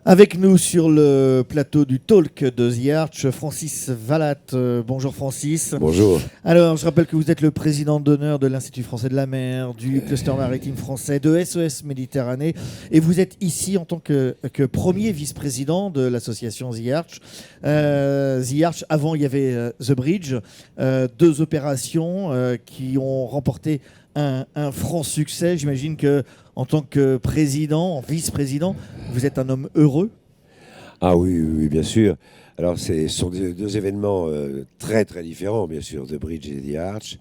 Avec nous sur le plateau du Talk de The Arch, Francis Valatte. Bonjour Francis. Bonjour. Alors, je rappelle que vous êtes le président d'honneur de l'Institut français de la mer, du cluster maritime français, de SOS Méditerranée. Et vous êtes ici en tant que premier vice-président de l'association The Arch. The Arch, avant il y avait The Bridge, deux opérations qui ont remporté un franc succès. J'imagine que en tant que président, vice-président, vous êtes un homme heureux. Ah oui, oui, bien sûr. Alors, ce sont deux événements très, très différents, bien sûr, The Bridge et The Arch,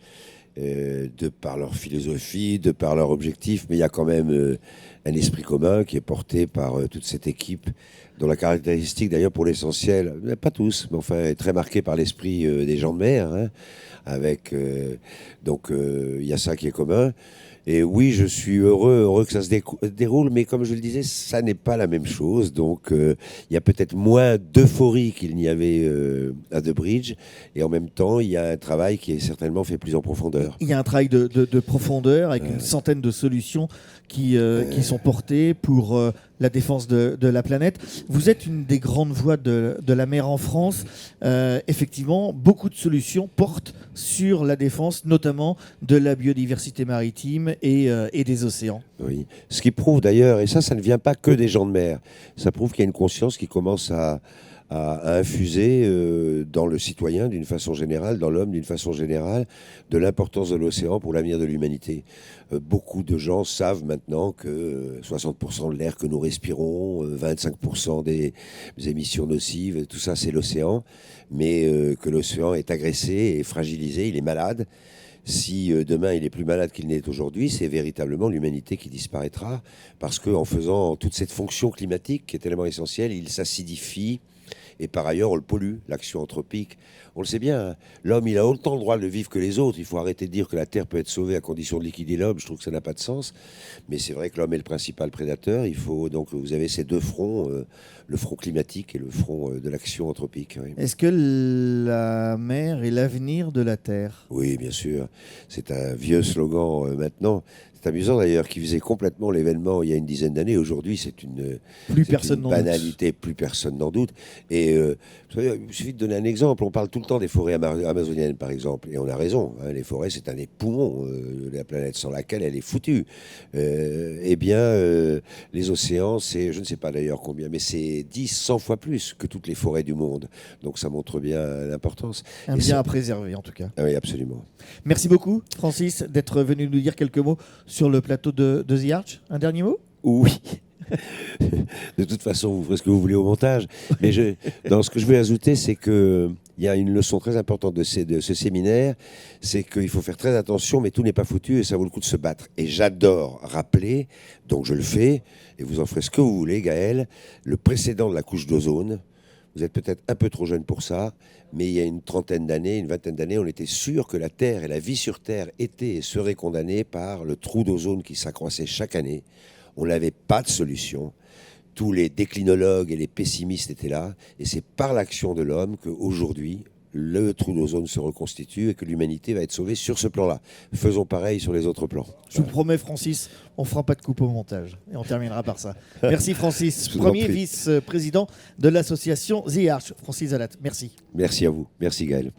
de par leur philosophie, de par leur objectif, mais il y a quand même un esprit commun qui est porté par toute cette équipe, dont la caractéristique, d'ailleurs, pour l'essentiel, pas tous, mais enfin, est très marquée par l'esprit des gens de mer, hein, avec, donc, il y a ça qui est commun. Et oui, je suis heureux que ça se déroule, mais comme je le disais, ça n'est pas la même chose. Donc, il y a peut-être moins d'euphorie qu'il n'y avait à The Bridge. Et en même temps, il y a un travail qui est certainement fait plus en profondeur. Il y a un travail de profondeur avec une centaine de solutions qui sont portées pour la défense de la planète. Vous êtes une des grandes voix de la mer en France. Effectivement, beaucoup de solutions portent sur la défense, notamment de la biodiversité maritime et des océans. Oui. Ce qui prouve d'ailleurs, et ça ne vient pas que des gens de mer, ça prouve qu'il y a une conscience qui commence à infuser dans le citoyen d'une façon générale, dans l'homme d'une façon générale, de l'importance de l'océan pour l'avenir de l'humanité. Beaucoup de gens savent maintenant que 60% de l'air que nous respirons, 25% des émissions nocives, tout ça c'est l'océan, mais que l'océan est agressé et fragilisé, il est malade. Si demain il est plus malade qu'il n'est aujourd'hui, c'est véritablement l'humanité qui disparaîtra, parce qu'en faisant toute cette fonction climatique qui est tellement essentielle, il s'acidifie. Et par ailleurs, on le pollue, l'action anthropique. On le sait bien, hein. L'homme, il a autant le droit de vivre que les autres. Il faut arrêter de dire que la Terre peut être sauvée à condition de liquider l'homme. Je trouve que ça n'a pas de sens. Mais c'est vrai que l'homme est le principal prédateur. Il faut donc, vous avez ces deux fronts, le front climatique et le front de l'action anthropique. Oui. Est-ce que la mer est l'avenir de la Terre ? Oui, bien sûr. C'est un vieux slogan maintenant. C'est amusant d'ailleurs qu'il faisait complètement l'événement il y a une dizaine d'années. Aujourd'hui, c'est une banalité, plus personne n'en doute. Et vous savez, il suffit de donner un exemple. On parle tout le temps des forêts amazoniennes, par exemple, et on a raison. Hein, les forêts, c'est un des poumons de la planète sans laquelle elle est foutue. Eh bien, les océans, c'est, je ne sais pas d'ailleurs combien, mais c'est 10, 100 fois plus que toutes les forêts du monde. Donc ça montre bien l'importance. Un bien à préserver, en tout cas. Ah oui, absolument. Merci beaucoup, Francis, d'être venu nous dire quelques mots sur le plateau de The Arch. Un dernier mot ? Oui. De toute façon, vous ferez ce que vous voulez au montage. Mais ce que je veux ajouter, c'est qu'il y a une leçon très importante de ce séminaire, c'est qu'il faut faire très attention, mais tout n'est pas foutu et ça vaut le coup de se battre. Et j'adore rappeler, donc je le fais, et vous en ferez ce que vous voulez, Gaël, le précédent de la couche d'ozone. Vous êtes peut-être un peu trop jeune pour ça, mais il y a une trentaine d'années, une vingtaine d'années, on était sûr que la Terre et la vie sur Terre étaient et seraient condamnées par le trou d'ozone qui s'accroissait chaque année. On n'avait pas de solution. Tous les déclinologues et les pessimistes étaient là. Et c'est par l'action de l'homme qu'aujourd'hui, le trou d'ozone se reconstitue et que l'humanité va être sauvée sur ce plan-là. Faisons pareil sur les autres plans. Je vous promets, Francis, on ne fera pas de coupe au montage. Et on terminera par ça. Merci, Francis. Premier vice-président de l'association The Arch. Francis Valatte, merci. Merci à vous. Merci, Gaël.